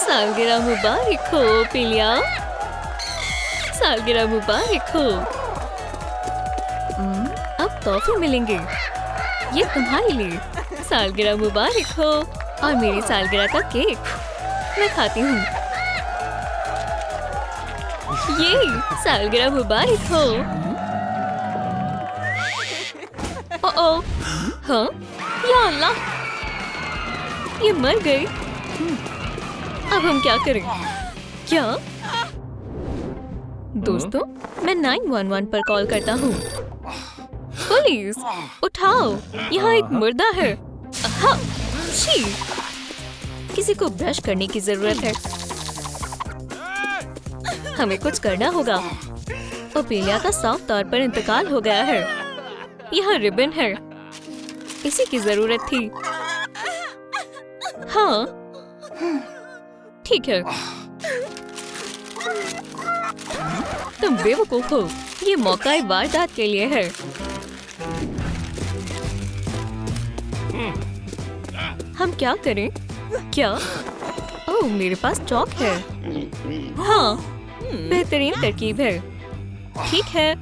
सालगिरह मुबारक हो पिलिया। सालगिरह मुबारक हो। अब तोहफे मिलेंगे, ये तुम्हारे लिए। सालगिरह मुबारक हो और मेरी सालगिरह का केक मैं खाती हूँ। ये सालगिरह मुबारक हो। ओ हाँ, या अल्लाह, ये मर गई। अब हम क्या करें? क्या? दोस्तों, मैं 911 पर कॉल करता हूँ। पुलिस, उठाओ, यहाँ एक मुर्दा है। हाँ, छी, किसी को ब्रश करने की जरूरत है। हमें कुछ करना होगा। ओपेलिया का साफ तौर पर इंतकाल हो गया है। यहाँ रिबन है, इसी की जरूरत थी। हाँ, ठीक है। तुम बेवकूफ हो, ये मौका एक वारदात के लिए है। हम क्या करें? क्या? ओह, मेरे पास चौक है। हाँ, बेहतरीन तरकीब है। ठीक है,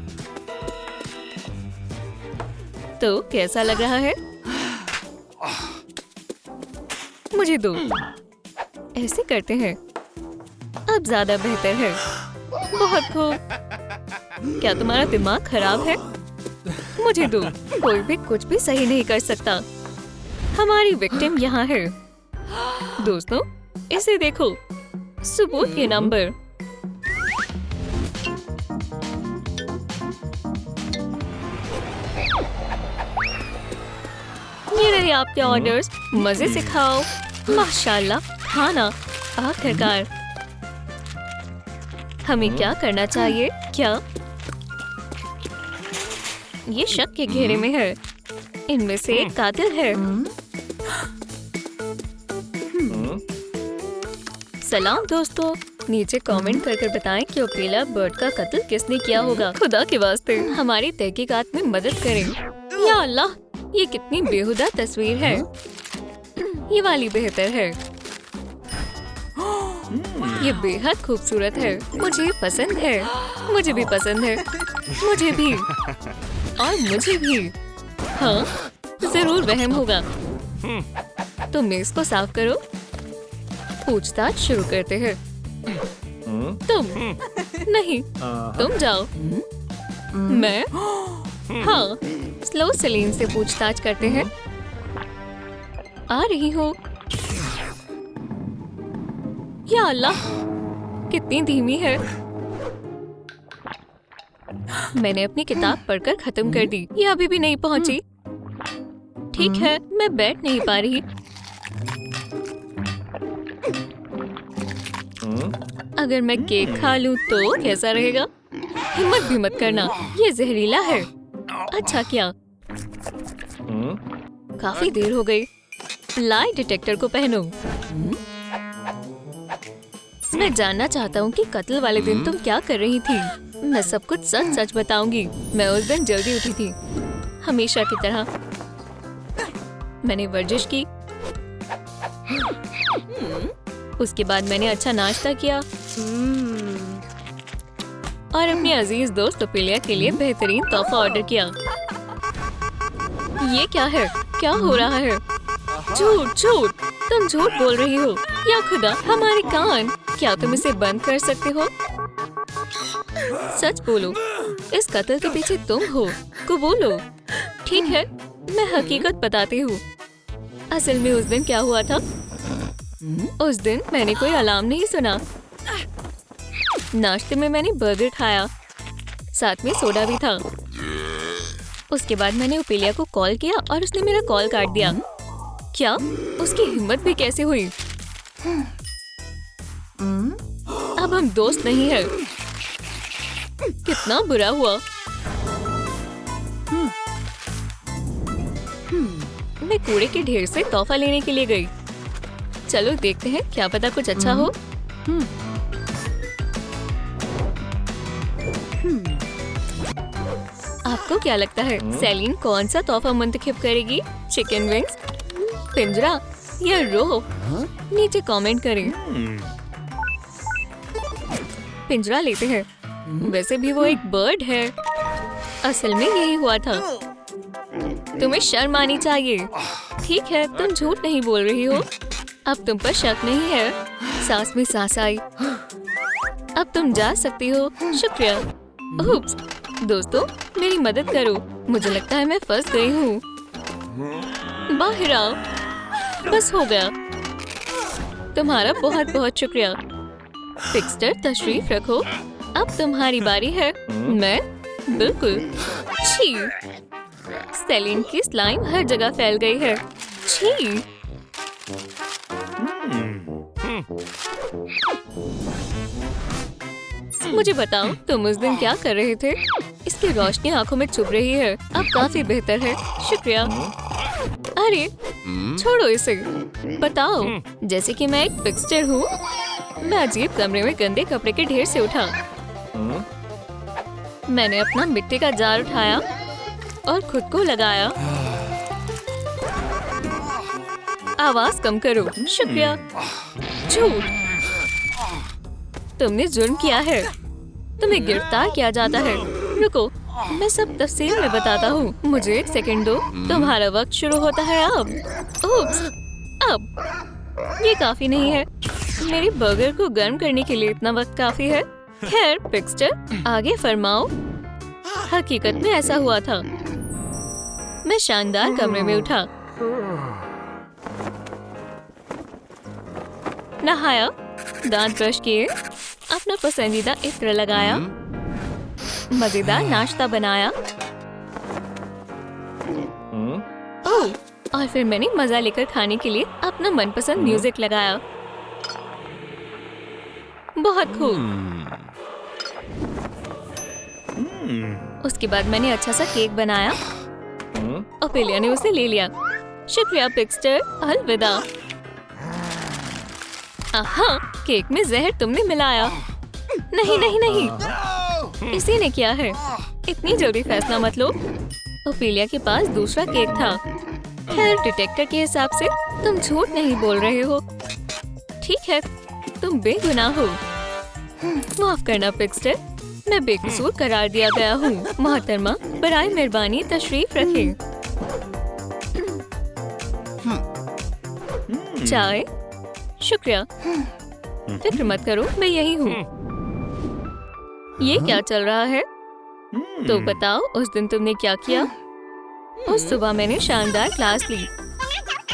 तो कैसा लग रहा है? मुझे दो। ऐसे करते हैं, अब ज्यादा बेहतर है। बहुत खूब। क्या तुम्हारा दिमाग खराब है? मुझे दो। कोई भी कुछ भी सही नहीं कर सकता। हमारी विक्टिम यहाँ है। दोस्तों, इसे देखो, सबूत के नंबर। ये रहे आपके ऑर्डर्स, मजे से खाओ। माशाल्लाह, खाना आखिरकार। हमें क्या करना चाहिए? क्या ये शक के घेरे में है? इनमें से एक कातिल है। सलाम दोस्तों, नीचे कमेंट करके बताएं कि ओपेला बर्ड का कत्ल किसने किया होगा। खुदा के वास्ते हमारी तहकीकात में मदद करें। या अल्लाह, ये कितनी बेहुदा तस्वीर है। ये वाली बेहतर है। ये बेहद खूबसूरत है। मुझे पसंद है। मुझे भी पसंद है। मुझे भी और मुझे भी। हाँ, जरूर वहम होगा। तुम मेज को साफ करो। पूछताछ शुरू करते हैं। तुम नहीं, तुम जाओ। मैं? हाँ, स्लो सलीन से पूछताछ करते हैं। आ रही हूँ। या अल्लाह, कितनी धीमी है। मैंने अपनी किताब पढ़कर खत्म कर दी। ये अभी भी नहीं पहुंची। ठीक है, मैं बैठ नहीं पा रही। अगर मैं केक खा लूं तो कैसा रहेगा? हिम्मत भी मत करना, ये जहरीला है। अच्छा किया। काफी देर हो गई। लाई डिटेक्टर को पहनो। मैं जानना चाहता हूँ कि कत्ल वाले दिन तुम क्या कर रही थी। मैं सब कुछ सच सच बताऊंगी। मैं उस दिन जल्दी उठी थी, हमेशा की तरह। मैंने वर्जिश की, उसके बाद मैंने अच्छा नाश्ता किया और अपने अजीज दोस्त ओपेलिया के लिए बेहतरीन तोहफा ऑर्डर किया। ये क्या है? क्या हो रहा है? झूठ झूठ, तुम झूठ बोल रही हो। या खुदा, हमारे कान, क्या तुम इसे बंद कर सकते हो? सच बोलो, इस कत्ल के पीछे तुम हो। कबूलो। ठीक है, मैं हकीकत बताती हूँ। असल में उस दिन क्या हुआ था? उस दिन मैंने कोई अलार्म नहीं सुना। नाश्ते में मैंने बर्गर खाया, साथ में सोडा भी था। उसके बाद मैंने ओपेलिया को कॉल किया और उसने मेरा कॉल काट दिया। क्या? उसकी हिम्मत भी कैसे हुई? अब हम दोस्त नहीं हैं। कितना बुरा हुआ। मैं कूड़े के ढेर से तोहफा लेने के लिए गई। चलो देखते हैं, क्या पता कुछ अच्छा हो। आपको क्या लगता है सेलिन कौन सा तोहफा मुंतखब करेगी? चिकन विंग्स, पिंजरा या रोप? नीचे कमेंट करें। पिंजरा लेते हैं। वैसे भी वो एक बर्ड है। असल में यही हुआ था। तुम्हें शर्म आनी चाहिए। ठीक है, तुम झूठ नहीं बोल रही हो। अब तुम पर शक नहीं है। सांस में सांस आई। अब तुम जा सकती हो। शुक्रिया। उप्स, दोस्तों मेरी मदद करो। मुझे लगता है मैं फंस गई हूँ। बाहर आओ। बस हो गया। तुम्हारा बहुत बहुत शुक्रिया। फिक्स्टर तशरीफ रखो। अब तुम्हारी बारी है। मैं बिल्कुल। छी, सेलिन की स्लाइम हर जगह फैल गई है। छी। मुझे बताओ तुम उस दिन क्या कर रहे थे? इसकी रोशनी आंखों में चुभ रही है। अब काफी बेहतर है। शुक्रिया। अरे छोड़ो इसे। बताओ। जैसे कि मैं एक फिक्स्चर हूँ। मैं अजीब कमरे में गंदे कपड़े के ढेर से उठा। मैंने अपना मिट्टी का जार उठाया और खुद को लगाया। आवाज कम करो। शुक्रिया। झूठ। तुमने जुर्म किया है। तुम्हें गिरफ्तार किया जाता है। रुको, मैं सब तफसील में बताता हूँ। मुझे एक सेकंड दो। तुम्हारा वक्त शुरू होता है अब। उप्स, अब ये काफी नहीं है। मेरे बर्गर को गर्म करने के लिए इतना वक्त काफी है। खैर फिक्स्चर, आगे फरमाओ। हकीकत में ऐसा हुआ था। मैं शानदार कमरे में उठा। नहाया, दांत ब्रश किए, अपना पसंदीदा इत्र लगाया, मजेदार नाश्ता बनाया। ओह, और फिर मैंने मजा लेकर खाने के लिए अपना मनपसंद म्यूजिक लगाया। बहुत खूब। उसके बाद मैंने अच्छा सा केक बनाया। ओपेलिया ने उसे ले लिया। शुक्रिया फिक्स्टर। अलविदा। आहा, केक में जहर तुमने मिलाया। नहीं नहीं नहीं, इसी ने किया है। इतनी जल्दी फैसला मत लो। ओपेलिया के पास दूसरा केक था। खैर डिटेक्टर के हिसाब से तुम झूठ नहीं बोल रहे हो। ठीक है, तुम बेगुनाह हो। माफ करना फिक्स्टर, मैं बेकसूर करार दिया गया हूँ। मोहतरमा, बराए मेहरबानी तशरीफ रखें। चाय? शुक्रिया। फिक्र मत करो, मैं यही हूँ। ये क्या चल रहा है? तो बताओ, उस दिन तुमने क्या किया? उस सुबह मैंने शानदार क्लास ली,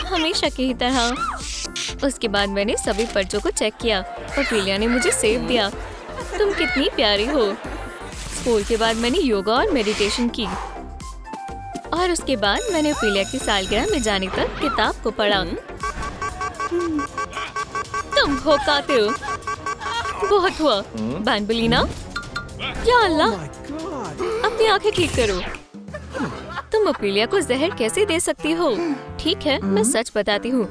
हमेशा की ही तरह। उसके बाद मैंने सभी पर्चों को चेक किया और प्रिलिया ने मुझे सेव दिया। तुम कितनी प्यारी हो। स्कूल के बाद मैंने योगा और मेडिटेशन की और उसके बाद मैंने प्रिलिया की सालगिरह में जाने तक किताब को पढ़ा। तुम हो कातिल। बहुत हुआ बैनबलीना। या अल्लाह, अपनी आंखें ठीक करो। तुम अप्रिलिया को जहर कैसे दे सकती हो? ठीक है, मैं सच बताती हूँ।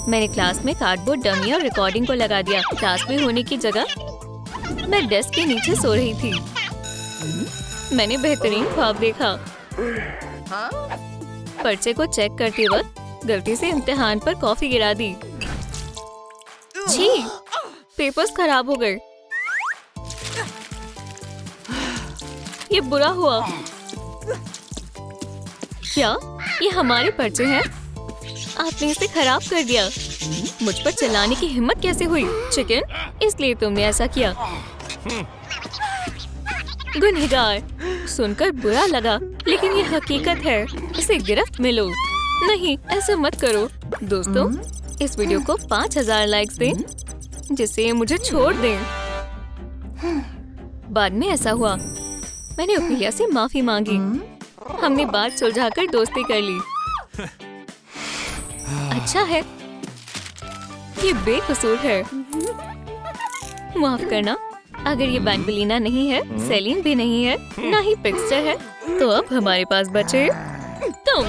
मैंने क्लास में कार्डबोर्ड डमी और रिकॉर्डिंग को लगा दिया। क्लास में होने की जगह मैं डेस्क के नीचे सो रही थी। मैंने बेहतरीन ख्वाब देखा। पर्चे को चेक करते वक्त गलती से इम्तिहान पर कॉफी गिरा दी। छी, पेपर्स खराब हो गए। ये बुरा हुआ। क्या ये हमारे पर्चे हैं? आपने इसे खराब कर दिया। मुझ पर चिल्लाने की हिम्मत कैसे हुई? चिकन, इसलिए तुमने ऐसा किया। गुनहगार। सुनकर बुरा लगा, लेकिन ये हकीकत है। इसे गिरफ्त में लो। नहीं, ऐसा मत करो। दोस्तों, इस वीडियो को 5000 लाइक्स दें, जिससे ये मुझे छोड़ दें। बाद में ऐसा हुआ, मैंने ओपेलिया से माफी मांगी। हमने बात सुलझाकर दोस्ती कर ली। अच्छा है, ये बेकसूर है। माफ करना। अगर ये बैनबलीना नहीं है, सेलिन भी नहीं है, ना ही फिक्स्चर है, तो अब हमारे पास बचे तुम।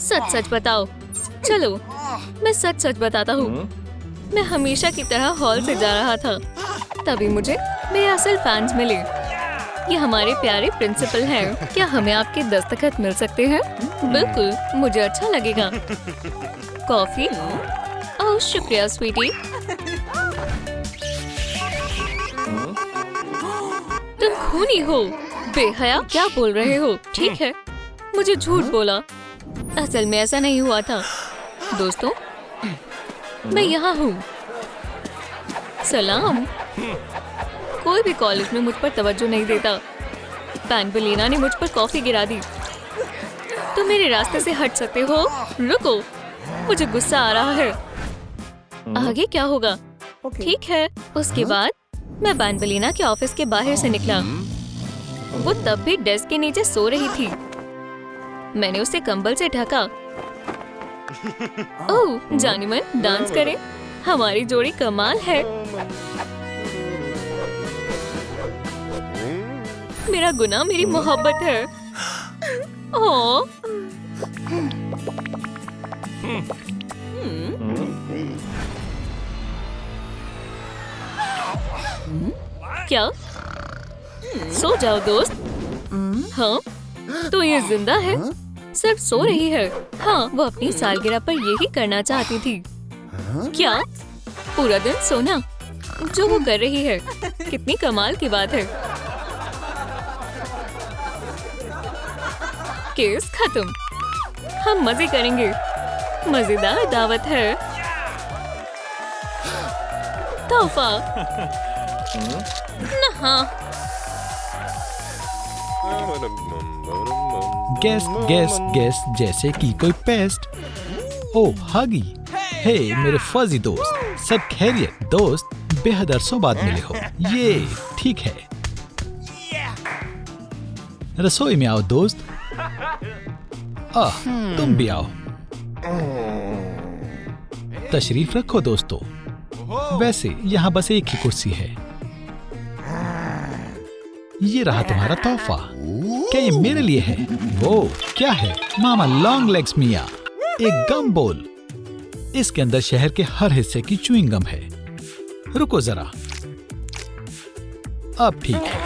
सच सच बताओ। चलो, मैं सच सच बताता हूँ। मैं हमेशा की तरह हॉल से जा रहा था, तभी मुझे मेरे असल फैंस मिले। ये हमारे प्यारे प्रिंसिपल हैं। क्या हमें आपके दस्तखत मिल सकते हैं? बिल्कुल, मुझे अच्छा लगेगा। कॉफी ओह शुक्रिया स्वीटी। तुम खूनी हो। बेहया, क्या बोल रहे हो? ठीक है, मुझे झूठ बोला। असल में ऐसा नहीं हुआ था। दोस्तों, मैं यहाँ हूँ। सलाम। कोई भी कॉलेज में मुझ पर तवज्जो नहीं देता। बैंबलीना ने मुझ पर कॉफी गिरा दी। तुम मेरे रास्ते से हट सकते हो? रुको, मुझे गुस्सा आ रहा है। आगे क्या होगा? ठीक है। उसके बाद मैं बैंबलीना के ऑफिस के बाहर से निकला। वो तब भी डेस्क के नीचे सो रही थी। मैंने उसे कंबल से ढका। ओह जानिमन, डांस करें। हमारी जोड़ी कमाल है। मेरा गुनाह मेरी मोहब्बत है। ओह क्या? सो जाओ दोस्त। हाँ, तो ये जिंदा है, सिर्फ सो रही है। हाँ, वो अपनी सालगिरह पर यही करना चाहती थी। क्या? पूरा दिन सोना? जो वो कर रही है, कितनी कमाल की बात है। केस खत्म। हम मजे करेंगे। मजेदार दावत है। तोहफा। नहा। गेस्ट गेस्ट गेस्ट जैसे कि कोई पेस्ट। ओह हगी। हे मेरे फजी दोस्त, सब खैरियत? दोस्त, बेहद अरसों बाद मिले हो। ये ठीक है। रसोई में आओ दोस्त। तुम भी आओ। तशरीफ रखो दोस्तों। वैसे यहाँ बस एक ही कुर्सी है। ये रहा तुम्हारा तोहफा। क्या ये मेरे लिए है? वो क्या है? मामा लॉन्ग लेग्स मिया, एक गम बोल। इसके अंदर शहर के हर हिस्से की च्युइंग गम है। रुको जरा, अब ठीक है।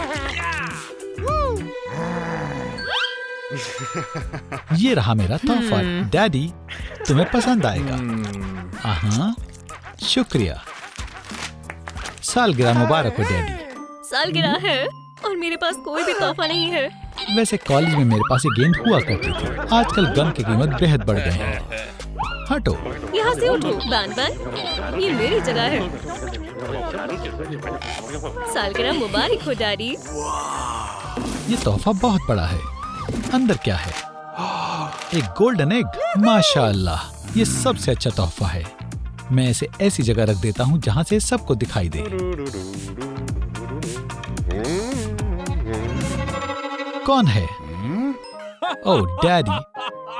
ये रहा मेरा तोहफा डैडी, तुम्हें पसंद आएगा। हाँ, शुक्रिया। सालगिरह मुबारक हो डैडी। सालगिरह है और मेरे पास कोई भी तोहफा नहीं है। वैसे कॉलेज में मेरे पास ये गेंद हुआ करती थी। आजकल गम की कीमत बेहद बढ़ गई है। हटो यहाँ से, उठो। बैन बैन, ये मेरी जगह है। सालगिरह मुबारक हो डैडी। ये तोहफा बहुत बड़ा है। अंदर क्या है? एक गोल्डन एग। माशाअल्लाह, ये सबसे अच्छा तोहफा है। मैं इसे ऐसी जगह रख देता हूँ जहाँ से सबको दिखाई दे। कौन है? ओह डैडी,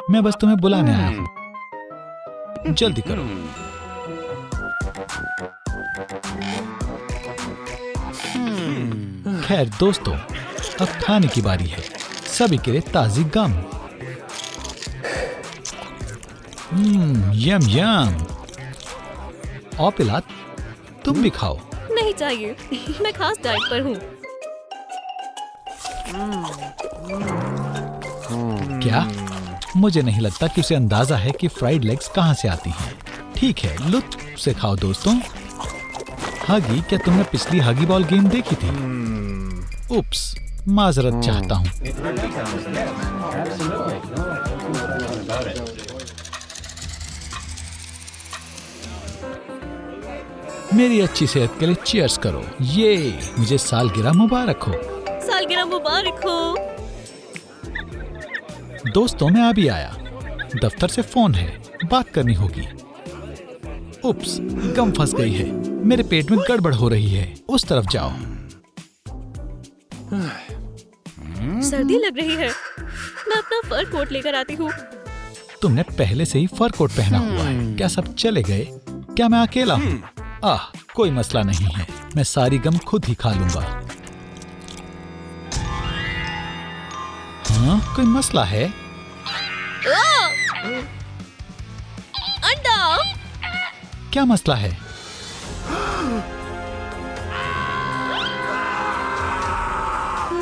मैं बस तुम्हें बुलाने आया हूँ। जल्दी करो। खैर दोस्तों, अब खाने की बारी है। सभी के लिए ताजी गम। यम यम। और पिलात, तुम भी खाओ। नहीं चाहिए, मैं खास डाइट पर हूँ। क्या? मुझे नहीं लगता कि उसे अंदाजा है कि फ्राइड लेग्स कहाँ से आती हैं। ठीक है, लुत्फ से खाओ दोस्तों। हगी, क्या तुमने पिछली हगी बॉल गेम देखी थी? उप्स, माजरत चाहता हूँ। मेरी अच्छी सेहत के लिए चीयर्स करो। ये मुझे सालगिरह मुबारक हो। सालगिरह मुबारक हो। दोस्तों, मैं अभी आया। दफ्तर से फोन है, बात करनी होगी। उप्स, गम फंस गई है। मेरे पेट में गड़बड़ हो रही है। उस तरफ जाओ। सर्दी लग रही है। मैं अपना फर कोट लेकर आती हूँ। तुमने पहले से ही फर कोट पहना हुआ है। क्या सब चले गए? क्या मैं अकेला हूँ? कोई मसला नहीं है। मैं सारी गम खुद ही खा लूंगा। हाँ, कोई मसला है? अंडा। क्या मसला है?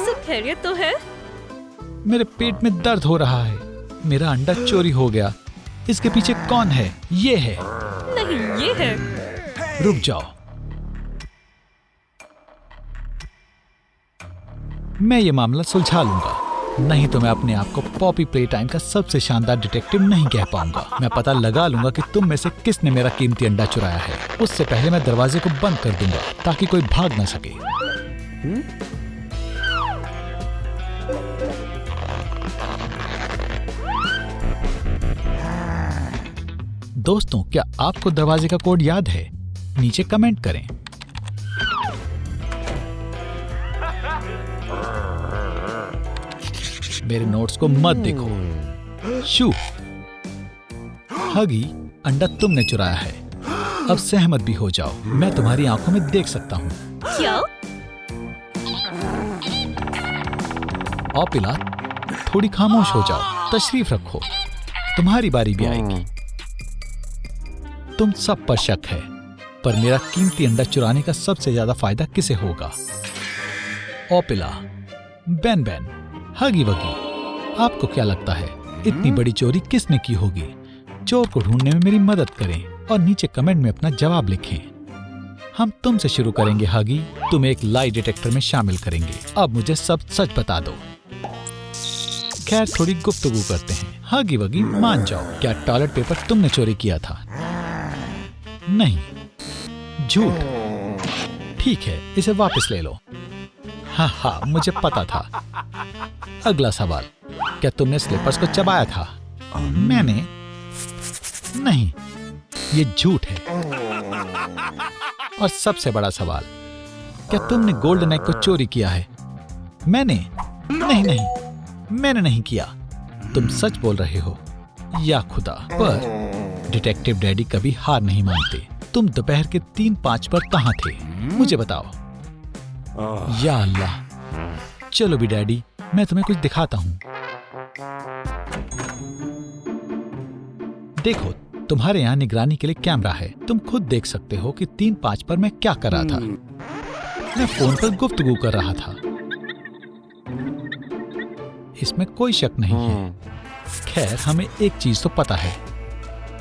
सब खैरियत तो है? मेरे पेट में दर्द हो रहा है। मेरा अंडा चोरी हो गया। इसके पीछे कौन है? ये है। नहीं, ये है। रुक जाओ, मैं ये मामला सुलझा लूंगा, नहीं तो मैं अपने आप को पॉपी प्ले टाइम का सबसे शानदार डिटेक्टिव नहीं कह पाऊंगा। मैं पता लगा लूंगा कि तुम में से किसने मेरा कीमती अंडा चुराया है। उससे पहले मैं दरवाजे को बंद कर दूंगा ताकि कोई भाग ना सके। दोस्तों, क्या आपको दरवाजे का कोड याद है? नीचे कमेंट करें। मेरे नोट्स को मत देखो। शू, हगी, अंडा तुमने चुराया है। अब सहमत भी हो जाओ, मैं तुम्हारी आंखों में देख सकता हूँ। क्या? ओपिला, थोड़ी खामोश हो जाओ, तशरीफ रखो, तुम्हारी बारी भी आएगी। तुम सब पर शक है, पर मेरा कीमती अंडा चुराने का सबसे ज्यादा फायदा किसे होगा? ओपिला, बैन बैन, हगी वगी, आपको क्या लगता है इतनी बड़ी चोरी किसने की होगी? चोर को ढूंढने में मेरी मदद करें और नीचे कमेंट में अपना जवाब लिखें। हम तुमसे शुरू करेंगे हगी, तुम्हें एक लाई डिटेक्टर में शामिल करेंगे। अब मुझे सब सच बता दो। खैर, थोड़ी गुफ्तगू करते हैं। हगी वगी, मान जाओ, क्या टॉयलेट पेपर तुमने चोरी किया था? नहीं, झूठ। ठीक है, इसे वापस ले लो। हाँ, मुझे पता था। अगला सवाल, क्या तुमने स्लीपर्स को चबाया था? मैंने नहीं, ये झूठ है। और सबसे बड़ा सवाल, क्या तुमने गोल्डन एग को चोरी किया है? मैंने नहीं, मैंने नहीं किया। तुम सच बोल रहे हो या खुदा? पर डिटेक्टिव डैडी कभी हार नहीं मानते। तुम दोपहर के 3:05 पर कहाँ थे? मुझे बताओ। या अल्लाह, चलो भी डैडी, मैं तुम्हें कुछ दिखाता हूँ। देखो, तुम्हारे यहाँ निगरानी के लिए कैमरा है। तुम खुद देख सकते हो कि 3:05 पर मैं क्या कर रहा था। मैं फोन पर गुफ्तगू कर रहा था। इसमें कोई शक नहीं है। खैर, हमें एक चीज तो पता है,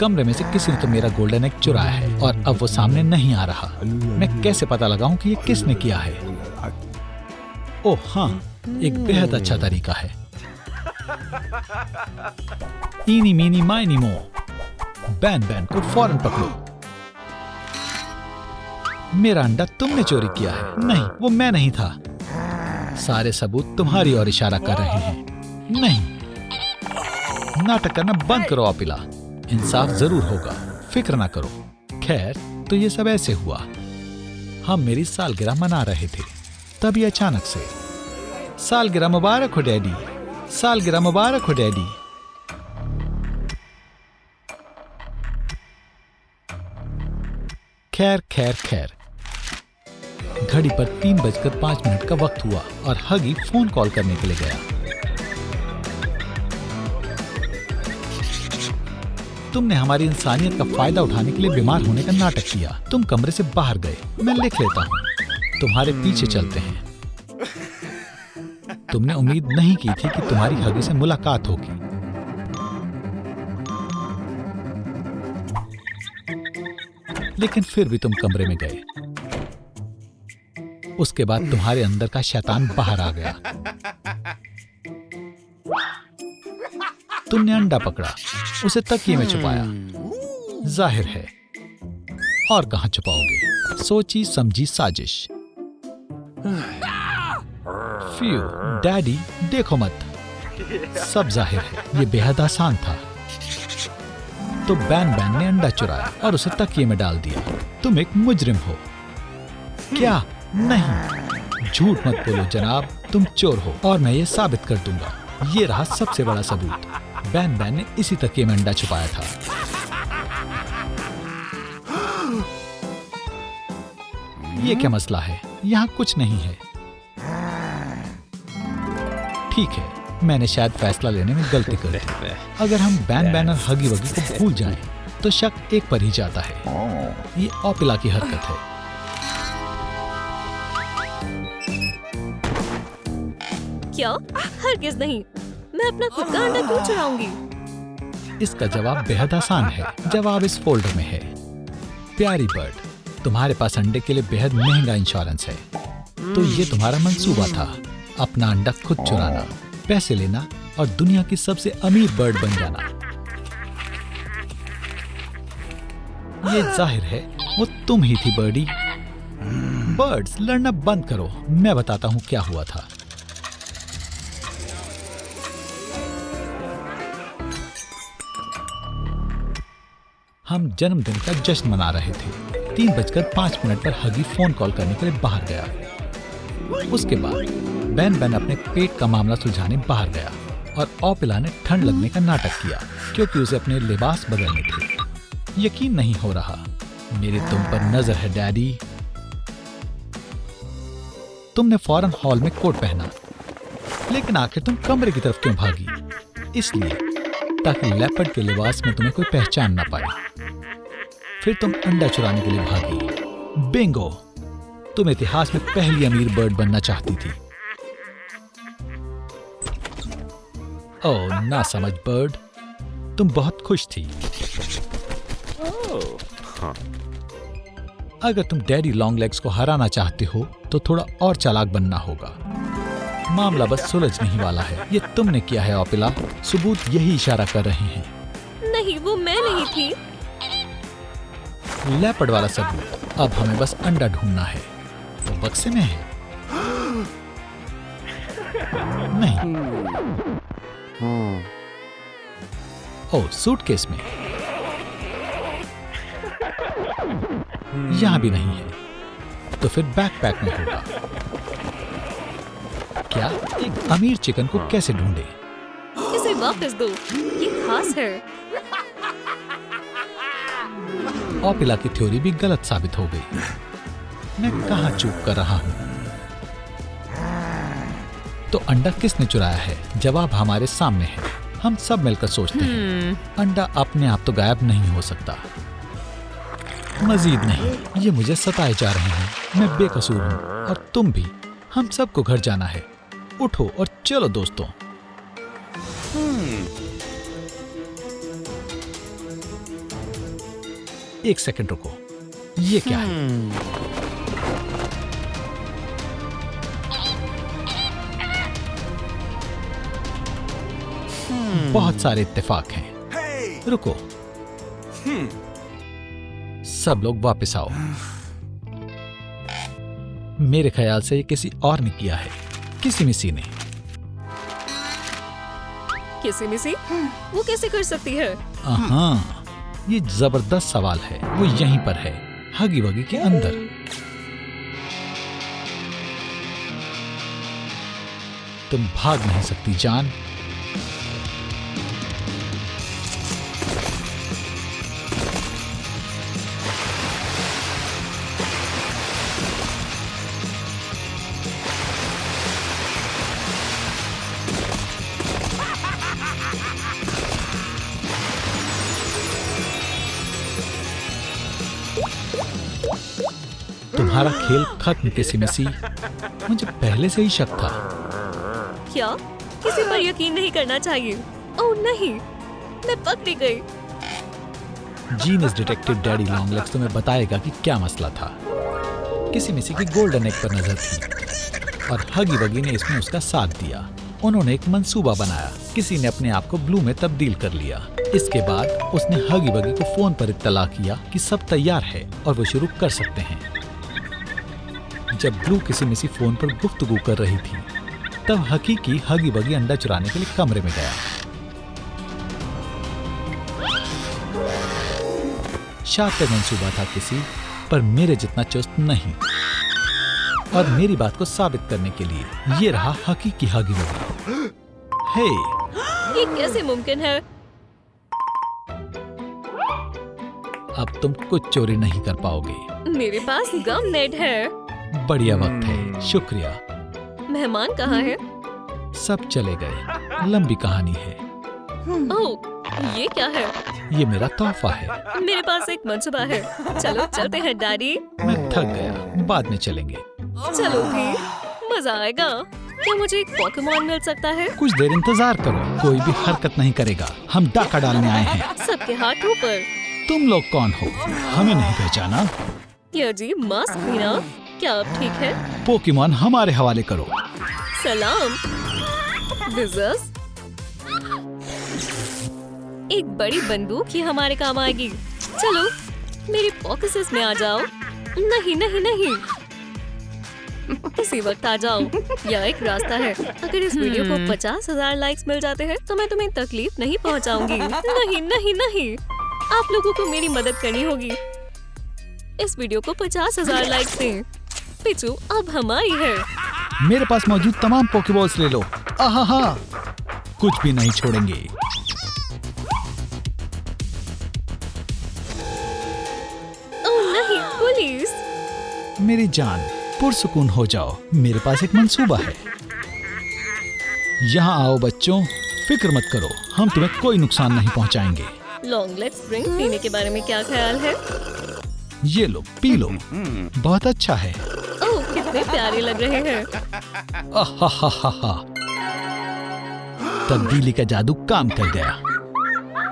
कमरे में से किसी ने तो मेरा गोल्डन एग चुराया है और अब वो सामने नहीं आ रहा। मैं कैसे पता लगाऊं कि ये किसने किया है? ओह हाँ, एक बेहद अच्छा तरीका है। इनी मीनी माइनी मो, बैन बैन को फौरन पकड़ो। मेरा अंडा तुमने चोरी किया है। नहीं, वो मैं नहीं था। सारे सबूत तुम्हारी ओर इशारा कर रहे हैं। नहीं, नाटक करना बंद करो ओपिला, इंसाफ जरूर होगा, फिक्र ना करो। खैर, तो ये सब ऐसे हुआ। हम मेरी सालगिरह मना रहे थे, तभी अचानक से, सालगिरह मुबारक हो डैडी, सालगिरह मुबारक हो डैडी। खैर, घड़ी पर 3:05 का वक्त हुआ और हगी फोन कॉल करने के लिए गया। तुमने हमारी इंसानियत का फायदा उठाने के लिए बीमार होने का नाटक किया। तुम कमरे से बाहर गए। मैं लिख लेता हूँ, तुम्हारे पीछे चलते हैं। तुमने उम्मीद नहीं की थी कि तुम्हारी हगी से मुलाकात होगी। लेकिन फिर भी तुम कमरे में गए। उसके बाद तुम्हारे अंदर का शैतान बाहर आ गया। तुमने अंडा पकड़ा, उसे तकिए में छुपाया। जाहिर है, और कहां छुपाओगे? सोची समझी साजिश। फ्यू, डैडी देखो मत, सब जाहिर है, ये बेहद आसान था। तो बैन बैन ने अंडा चुराया और उसे तकिए में डाल दिया। तुम एक मुजरिम हो। क्या? नहीं, झूठ मत बोलो जनाब, तुम चोर हो और मैं ये साबित कर दूंगा। ये रहा सबसे बड़ा सबूत। बैन बैन ने इसी तकिए में अंडा छुपाया था। ये क्या मसला है? यहाँ कुछ नहीं है। ठीक है, मैंने शायद फैसला लेने में गलती कर दी। अगर हम बैन बैन और हगी वगी को भूल जाएं, तो शक एक पर ही जाता है। ये ओपिला की हरकत है। क्या? हरगिज़ नहीं, मैं अपना खुद का अंडा क्यों चुराऊंगी? इसका जवाब बेहद आसान है। जवाब इस फोल्डर में है। प्यारी बर्ड, तुम्हारे पास अंडे के लिए बेहद महंगा इंश्योरेंस है। तो ये तुम्हारा मंसूबा था, अपना अंडा खुद चुराना, पैसे लेना और दुनिया की सबसे अमीर बर्ड बन जाना। ये जाहिर है वो तुम ही थी बर्डी। बर्ड्स, लड़ना बंद करो, मैं बताता हूँ क्या हुआ था। हम जन्मदिन का जश्न मना रहे थे। 3:05 पर हगी फोन कॉल करने के लिए बाहर गया। उसके बाद बैन अपने पेट का मामला सुलझाने बाहर गया और ओपिला ने ठंड लगने का नाटक किया क्योंकि उसे अपने लिबास बदलने थे। यकीन नहीं हो रहा, मेरी तुम पर नजर है डैडी। तुमने फौरन हॉल में कोट पहना, लेकिन आखिर तुम कमरे की तरफ क्यों भागी? इसलिए ताकि लेपर्ड के लिबास में तुम्हें कोई पहचान ना पाए। फिर तुम अंडा चुराने के लिए भागी। बिंगो, तुम इतिहास में पहली अमीर बर्ड बनना चाहती थी। ओह ना समझ बर्ड, तुम बहुत खुश थी। अगर तुम डैडी लॉन्ग लेग्स को हराना चाहते हो तो थोड़ा और चालाक बनना होगा। मामला बस सुलझने ही वाला है। ये तुमने किया है ओपिला, सबूत यही इशारा कर रहे हैं। नहीं, वो मैं नहीं थी। लेपर्ड वाला सबूत। अब हमें बस अंडा ढूंढना है। वो बक्से में है? नहीं। ओह, सूटकेस में। यहाँ भी नहीं है, तो फिर बैकपैक में होगा। क्या एक अमीर चिकन को कैसे ढूंढे? इसे वापस दो, ये खास है। ओपिला की थ्योरी भी गलत साबित हो गई। मैं कहाँ चूक कर रहा हूँ? तो अंडा किसने चुराया है? जवाब हमारे सामने है। हम सब मिलकर सोचते हैं। अंडा अपने आप तो गायब नहीं हो सकता। मजीद नहीं, ये मुझे सताए जा रहे हैं। मैं बेकसूर हूँ और तुम भी। हम सबको घर जाना है। उठो और चलो दोस्तों। एक सेकंड रुको, ये क्या है? बहुत सारे इत्तेफाक हैं। रुको, सब लोग वापस आओ। मेरे ख्याल से ये किसी और ने किया है, किसी मिसी ने। किसी मिसी? वो कैसे कर सकती है? हाँ, ये जबरदस्त सवाल है। वो यहीं पर है, हगी वगी के अंदर। तुम भाग नहीं सकती जान। तुम्हारा खेल खत्म किसी मिसी। मुझे पहले से ही शक था। क्या? किसी पर यकीन नहीं करना चाहिए। ओह नहीं, मैं पकड़ी गई। Genius detective daddy long legs तुम्हें बताएगा कि क्या मसला था। किसी मिसी की गोल्डन एग पर नजर थी और हगी वगी ने इसमें उसका साथ दिया। उन्होंने एक मंसूबा बनाया। किसी ने अपने आप को ब्लू में तब्दील कर लिया। इसके बाद उसने हगी वगी को फोन पर इत्तला किया कि सब तैयार है और वो शुरू कर सकते हैं। जब ब्लू किसी मिसी फोन पर गुफ्तगू कर रही थी, तब हकीकी हगी वगी अंडा चुराने के लिए कमरे में गया। शातिर मंसूबा था किसी, पर मेरे जितना चुस्त नहीं। और मेरी बात को साबित करने के लिए ये रहा हकीकी हगी वगी। हे, ये कैसे मुमकिन है? अब तुम कुछ चोरी नहीं कर पाओगे। मेरे पास गम नेट है। बढ़िया वक्त है, शुक्रिया। मेहमान कहाँ है? सब चले गए। लंबी कहानी है। ओह, ये क्या है? ये मेरा तोहफा है। मेरे पास एक मंसूबा है। चलो चलते हैं डैडी। मैं थक गया, बाद में चलेंगे। चलो भी, मजा आएगा। क्या मुझे एक पोकेमॉन मिल सकता है? कुछ देर इंतजार करो, कोई भी हरकत नहीं करेगा। हम डाका डालने आए हैं। सबके हाथों पर। तुम लोग कौन हो? हमें नहीं पहचाना? ये जी मास्क पहना, क्या आप ठीक है? पोकेमॉन हमारे हवाले करो। सलाम बिजनेस। एक बड़ी बंदूक ही हमारे काम आएगी। चलो मेरी पॉकेट्स में आ जाओ। नहीं नहीं नहीं, इसी वक्त आ जाओ। यह एक रास्ता है। अगर इस वीडियो को 50,000 लाइक्स मिल जाते हैं तो मैं तुम्हें तकलीफ नहीं पहुंचाऊंगी। नहीं नहीं नहीं, आप लोगों को मेरी मदद करनी होगी। इस वीडियो को 50,000 लाइक्स दें। पिचू अब हमारी है। मेरे पास मौजूद तमाम पोकेबॉल्स ले लो। आहा, कुछ भी नहीं छोड़ेंगे। ओह नहीं, पुलिस। मेरी जान, पुरसुकून हो जाओ। मेरे पास एक मंसूबा है। यहाँ आओ बच्चों, फिक्र मत करो, हम तुम्हें कोई नुकसान नहीं पहुँचाएंगे। लॉन्ग लेग स्प्रिंग पीने के बारे में क्या ख्याल है? ये लो, पी लो, बहुत अच्छा है। ओह कितने प्यारे लग रहे हैं। आहा, तब्दीली का जादू काम कर गया।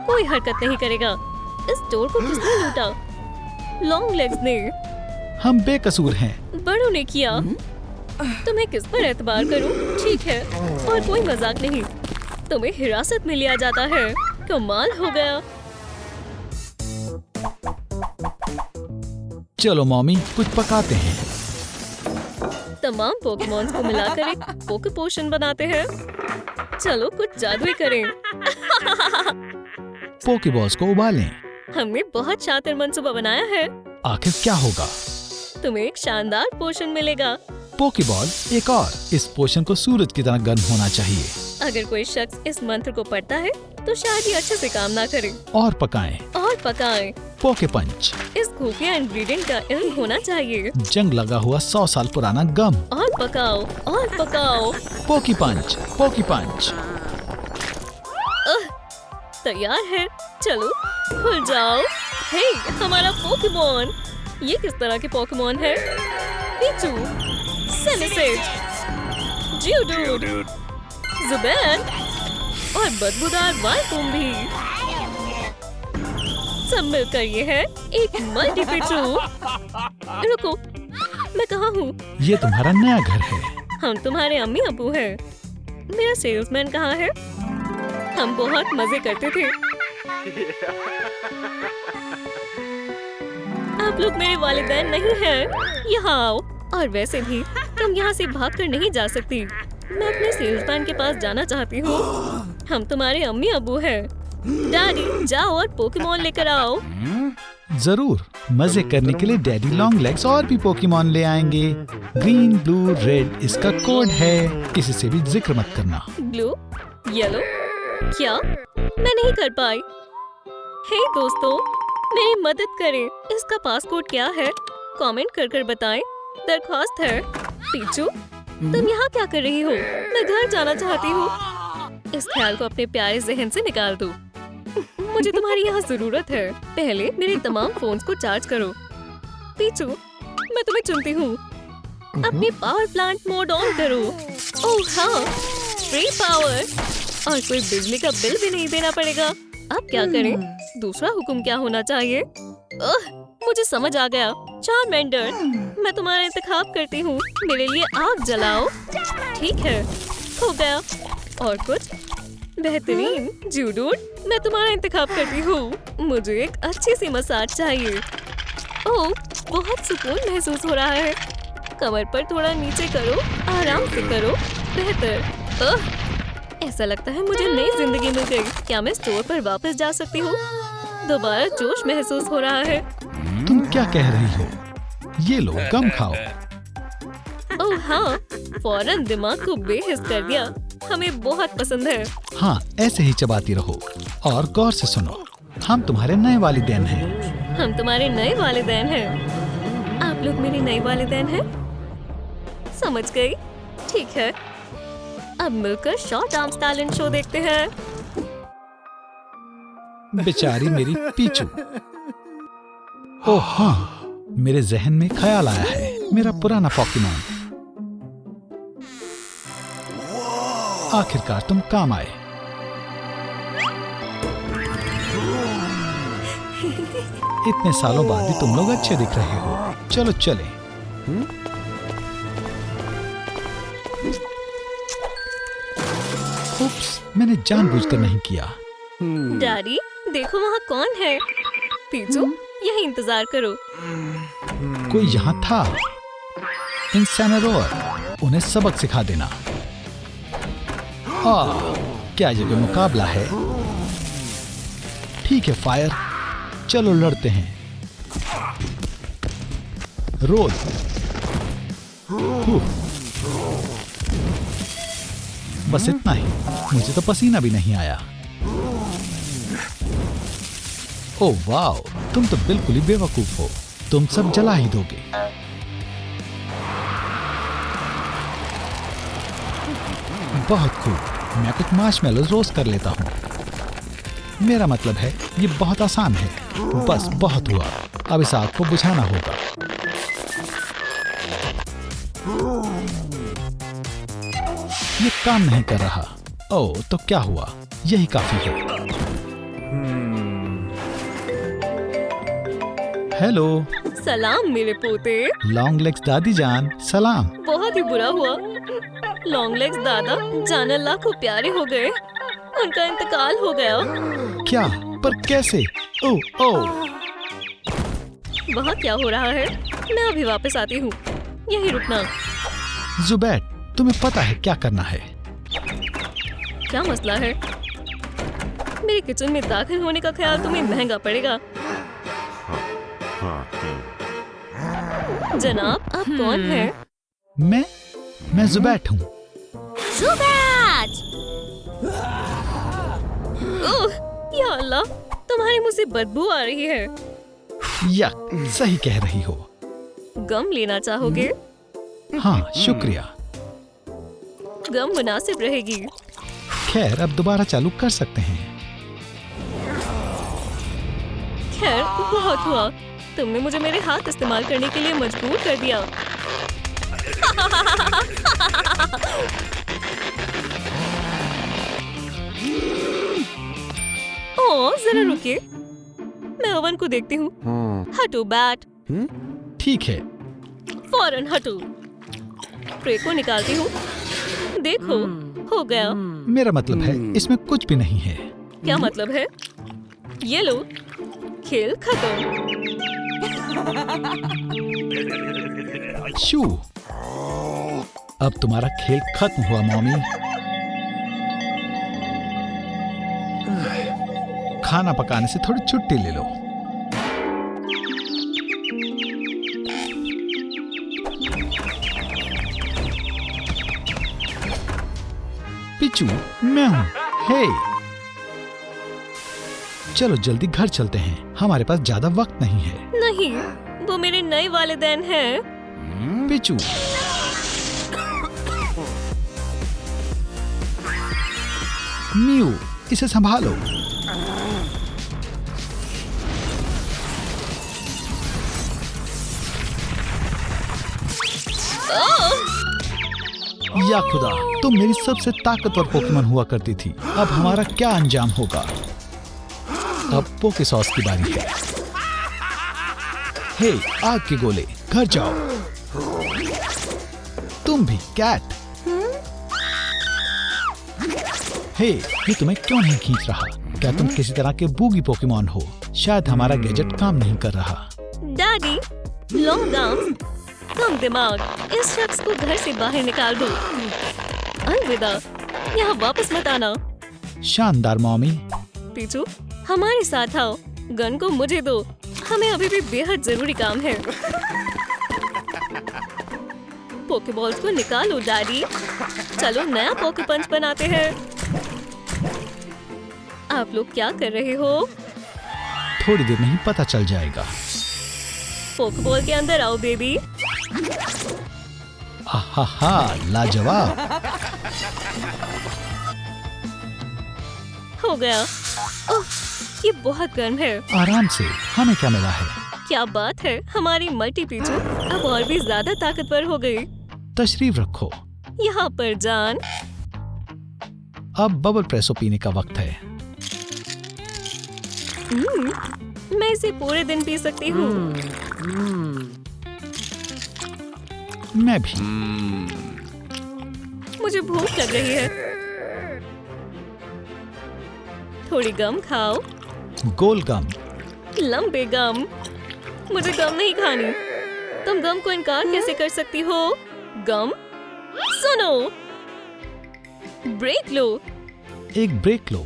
कोई हरकत नहीं करेगा। इस स्टोर को किसने लूटा? लॉन्ग लेग्स ने। हम बेकसूर हैं। बड़ों ने किया। तुम्हें किस पर एतबार करूं? ठीक है, और कोई मजाक नहीं। तुम्हें हिरासत में लिया जाता है। कमाल हो गया। चलो मॉमी, कुछ पकाते हैं। तमाम पोकेमॉन्स को मिलाकर एक पोके पोशन बनाते हैं। चलो कुछ जादू ही करें। पोकेबॉल्स को उबालें। हमने बहुत शातिर मंसूबा बनाया है। आखिर क्या होगा? तुम्हें एक शानदार पोशन मिलेगा। पोकेबॉल एक और। इस पोशन को सूरज की तरह गर्म होना चाहिए। अगर कोई शख्स इस मंत्र को पढ़ता है तो शायद ये अच्छे से काम ना करे। और पकाएं। और पकाएं। पोके पंच। इस खुफिया इंग्रेडिएंट का इल्म होना चाहिए। जंग लगा हुआ 100 साल पुराना गम। और पकाओ और पकाओ। पोकी पंच, पोकी पंच। तैयार है। चलो खुल जाओ। हे हमारा पोकेमॉन। ये किस तरह के पोकेमॉन है? पिचू, सेलिसिट, जियोडूड, जुबैन और बदबूदार वाइपूम भी। सब मिलकर ये है एक मल्टी पिचू। रुको, मैं कहाँ हूँ? ये तुम्हारा नया घर है। हम तुम्हारे अम्मी अबू हैं। मेरा सेल्समैन कहाँ है? हम बहुत मजे करते थे। आप लोग मेरे वालिदैन नहीं हैं। यहाँ आओ। और वैसे भी तुम यहाँ से भागकर नहीं जा सकती। मैं अपने सेल्समैन के पास जाना चाहती हूँ। हम तुम्हारे अम्मी अबू हैं। डैडी जाओ और पोकेमॉन लेकर आओ। जरूर, मजे करने के लिए डैडी लॉन्ग लेग्स और भी पोकेमॉन ले आएंगे। ग्रीन, ब्लू, रेड इसका कोड है। किसी से भी जिक्र मत करना। ब्लू, येलो, क्या मैं नहीं कर पाई? हे दोस्तों, मेरी मदद करें। इसका पासकोड क्या है? कमेंट कर बताएं। दरख्वास्त है। पीचू, तुम यहाँ क्या कर रही हो? मैं घर जाना चाहती हूँ। इस ख्याल को अपने प्यारे जहन से निकाल दो। मुझे तुम्हारी यहाँ जरूरत है। पहले मेरे तमाम फोन्स को चार्ज करो। पीचू, मैं तुम्हें चुनती हूँ। अपने पावर प्लांट मोड ऑन करो। ओह हाँ, फ्री पावर और कोई बिजली का बिल भी नहीं देना पड़ेगा। अब क्या करें? दूसरा हुक्म क्या होना चाहिए? मुझे समझ आ गया। चार्मेंडर, मैं तुम्हारा इंतखाब करती हूँ। मेरे लिए आग जलाओ। ठीक है, हो गया। और कुछ? बेहतरीन। जियोडूड, मैं तुम्हारा इंतखाब करती हूँ। मुझे एक अच्छी सी मसाज चाहिए। ओह, बहुत सुकून महसूस हो रहा है। कमर पर थोड़ा नीचे करो, आराम से करो। बेहतर। ऐसा लगता है मुझे नई जिंदगी मिल गई। क्या मैं स्टोर पर वापस जा सकती हूँ? दोबारा जोश महसूस हो रहा है। तुम क्या कह रही हो? ये लो, गम खाओ। ओह हाँ, फौरन दिमाग को बेहिस कर दिया। हमें बहुत पसंद है। हाँ, ऐसे ही चबाती रहो और गौर से सुनो। हम तुम्हारे नए वालिदैन हैं। हम तुम्हारे नए वालिदैन हैं। आप लोग मेरे नए वालिदैन हैं? समझ गई। ठीक है, अब मिलकर शॉर्ट आर्म्स टैलेंट शो देखते हैं। बेचारी मेरी पीचू। ओह हाँ, मेरे जहन में ख्याल आया है। मेरा पुराना पोकेमॉन। आखिरकार तुम काम आए। इतने सालों बाद भी तुम लोग अच्छे दिख रहे हो। चलो चले। उप्स, मैंने जानबूझकर नहीं किया। डैडी देखो वहाँ कौन है। पीछू यही इंतजार करो। कोई यहाँ था। इंसेनरोर, उन्हें सबक सिखा देना। क्या ये कोई मुकाबला है? ठीक है फायर, चलो लड़ते हैं। रोल। बस इतना ही, मुझे तो पसीना भी नहीं आया। ओह वाओ, तुम तो बिल्कुल ही बेवकूफ हो। तुम सब जला ही दोगे। बहुत खूब, मैं कुछ मार्शमेलोज रोस्ट कर लेता हूँ। मेरा मतलब है ये बहुत आसान है। बस बहुत हुआ, अब इस आग को बुझाना होगा। ये काम नहीं कर रहा। ओह तो क्या हुआ, यही काफी है। हेलो। सलाम मेरे पोते। लॉन्ग लेग्स दादी जान, सलाम। बहुत ही बुरा हुआ। लॉन्ग लेग्स दादा जान अल्लाह को प्यारे हो गए। उनका इंतकाल हो गया। क्या? पर कैसे? ओह ओह। वहाँ क्या हो रहा है? मैं अभी वापस आती हूँ, यही रुकना। जुबैर, तुम्हें पता है क्या करना है? क्या मसला है? मेरे किचन में दाखिल होने का ख्याल तुम्हें महंगा पड़ेगा। जनाब, आप कौन हैं? मैं जुबैर हूँ। जुबैर! ओह, या अल्लाह, तुम्हारे मुंह से बदबू आ रही है। यक, सही कह रही हो। गम लेना चाहोगे? हाँ शुक्रिया। गम मुनासिब रहेगी। खैर, अब दोबारा चालू कर सकते हैं। खैर, बहुत हुआ। तुमने मुझे मेरे हाथ इस्तेमाल करने के लिए मजबूर कर दिया। ओह, जरा रुकिए, मैं ओवन को देखती हूँ। हटो बैट। ठीक है। फौरन हटो। ट्रे को निकालती हूँ। देखो, हो गया। मेरा मतलब है इसमें कुछ भी नहीं है। क्या मतलब है? ये लो, खेल खत्म। शू, अब तुम्हारा खेल खत्म हुआ मॉमी। खाना पकाने से थोड़ी छुट्टी ले लो। पिचू, मैं हूँ। हे, चलो जल्दी घर चलते हैं, हमारे पास ज्यादा वक्त नहीं है। नहीं, वो मेरे नए वालिदैन हैं। पिचू, म्यू, इसे संभालो। या खुदा, तुम मेरी सबसे ताकतवर पोकेमॉन हुआ करती थी। अब हमारा क्या अंजाम होगा? अब पोके सॉस की बारी है। हे, आग के गोले, घर जाओ। तुम भी कैट। हे, ये तुम्हें क्यों नहीं खींच रहा? क्या तुम किसी तरह के बूगी पोकेमॉन हो? शायद हमारा गैजेट काम नहीं कर रहा। डैडी, लॉन्ग आर्म्स, कम दिमाग, इस शख्स को घर से बाहर निकाल दो। अलविदा, यहाँ वापस मत आना। शानदार मॉमी। पीछू, हमारे साथ आओ। गन को मुझे दो, हमें अभी भी बेहद जरूरी काम है। पोकेबॉल्स को निकालो डैडी। चलो नया पोके पंच बनाते हैं। आप लोग क्या कर रहे हो? थोड़ी देर में ही पता चल जाएगा। पोकेबॉल के अंदर आओ बेबी। आहा, लाजवाब। हो गया। ओह, ये बहुत गर्म है। आराम से, हमें क्या मिला है? क्या बात है, हमारी मल्टी पीछू अब और भी ज्यादा ताकतवर हो गई। तशरीफ रखो। यहाँ पर जान। अब बबल प्रेसो पीने का वक्त है। मैं इसे पूरे दिन पी सकती हूँ। मैं भी। मुझे भूख लग रही है। थोड़ी गम खाओ। गोल गम। लंबे गम। मुझे गम नहीं खानी। तुम गम को इनकार कैसे कर सकती हो? गम सुनो, ब्रेक लो। एक ब्रेक लो।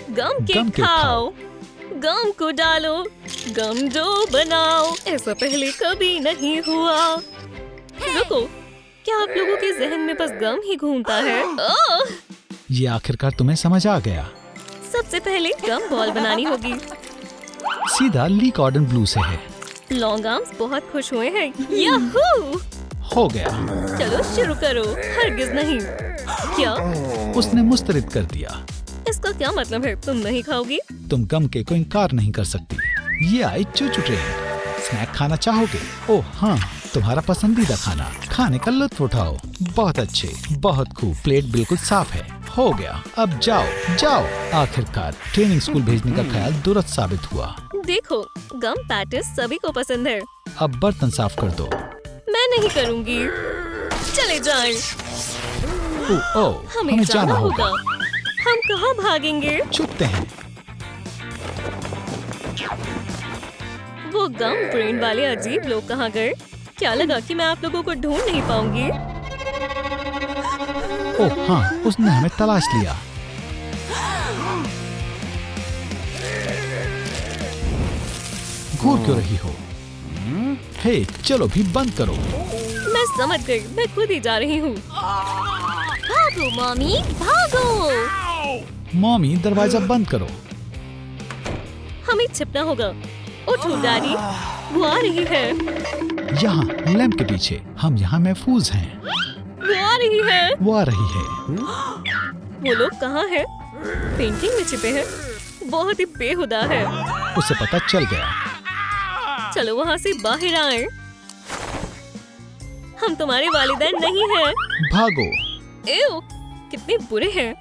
गम के गम के खाओ। गम को डालो, गम जो बनाओ। ऐसा पहले कभी नहीं हुआ। रुको, क्या आप लोगों के जहन में बस गम ही घूमता है? ओह! ये आखिरकार तुम्हें समझ आ गया। सबसे पहले गम बॉल बनानी होगी। सीधा ली कॉर्डन ब्लू से है। लॉन्ग आर्म्स बहुत खुश हुए हैं। याहू! हो गया। चलो शुरू करो। हरगिज नहीं। क्या? उसने मुस्तरद कर दिया। इसका क्या मतलब है? तुम नहीं खाओगी? तुम गम के को इनकार नहीं कर सकती। ये आई चूचू ट्रेन। स्नैक खाना चाहोगे? ओह हाँ, तुम्हारा पसंदीदा खाना। खाने का लुत्फ उठाओ। बहुत अच्छे, बहुत खूब। प्लेट बिल्कुल साफ है। हो गया, अब जाओ जाओ। आखिरकार ट्रेनिंग स्कूल भेजने का ख्याल दुरुस्त साबित हुआ। देखो, गम पैटिस सभी को पसंद है। अब बर्तन साफ कर दो। मैं नहीं करूँगी। चले जाएं। हमें जाना होगा। हम कहाँ भागेंगे? छुपते हैं। वो गम ब्रेन वाले अजीब लोग कहाँ गए? क्या लगा कि मैं आप लोगों को ढूंढ नहीं पाऊंगी? ओह हाँ, उसने हमें तलाश लिया। घूर क्यों रही हो? हे, चलो भी बंद करो। मैं समझ गई, मैं खुद ही जा रही हूँ। भागो मॉमी, भागो। मॉमी, दरवाजा बंद करो। हमें छिपना होगा। उठो डैडी, वो आ रही है। यहाँ लैंप के पीछे। हम यहाँ महफूज हैं। वो आ रही है। वो आ रही है। वो लोग कहाँ हैं? पेंटिंग में छिपे हैं। बहुत ही बेहुदा है। उसे पता चल गया। चलो वहाँ से बाहर आए। हम तुम्हारे वालिदैन नहीं हैं। भागो। एव, कितने बुरे हैं।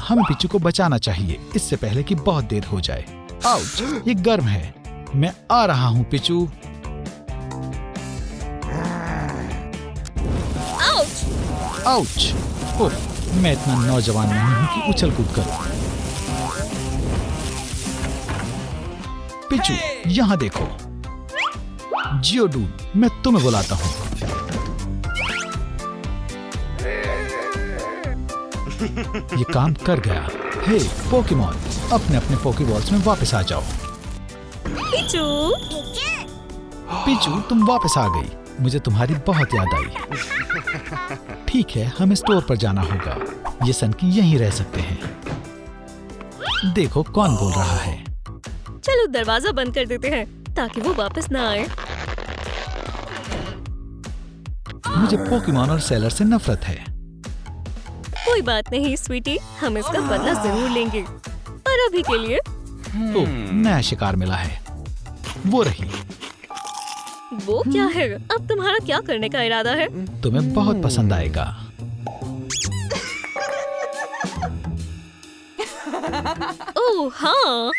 हमें पिचू को बचाना चाहिए इससे पहले कि बहुत देर हो जाए। आउच, ये गर्म है। मैं आ रहा हूँ पिचू। आउच! आउच! ओह, मैं इतना नौजवान नहीं हूँ कि उछल कूद करूँ। पिचू, यहाँ देखो। जियोडूड, मैं तुम्हें बुलाता हूँ। ये काम कर गया। हे पोकेमॉन, अपने अपने पोकेबॉल्स में वापस आ जाओ। पिचू, पिचू, तुम वापस आ गई। मुझे तुम्हारी बहुत याद आई। ठीक है, हमें स्टोर पर जाना होगा। ये सनकी यहीं रह सकते हैं। देखो कौन बोल रहा है। चलो दरवाजा बंद कर देते हैं ताकि वो वापस ना आए। मुझे पोकेमॉन और सेलर से नफरत है। कोई बात नहीं स्वीटी, हम इसका बदला जरूर लेंगे। पर अभी के लिए ओह, नया शिकार मिला है। वो रही। वो क्या है? अब तुम्हारा क्या करने का इरादा है? तुम्हें बहुत पसंद आएगा। ओह हाँ,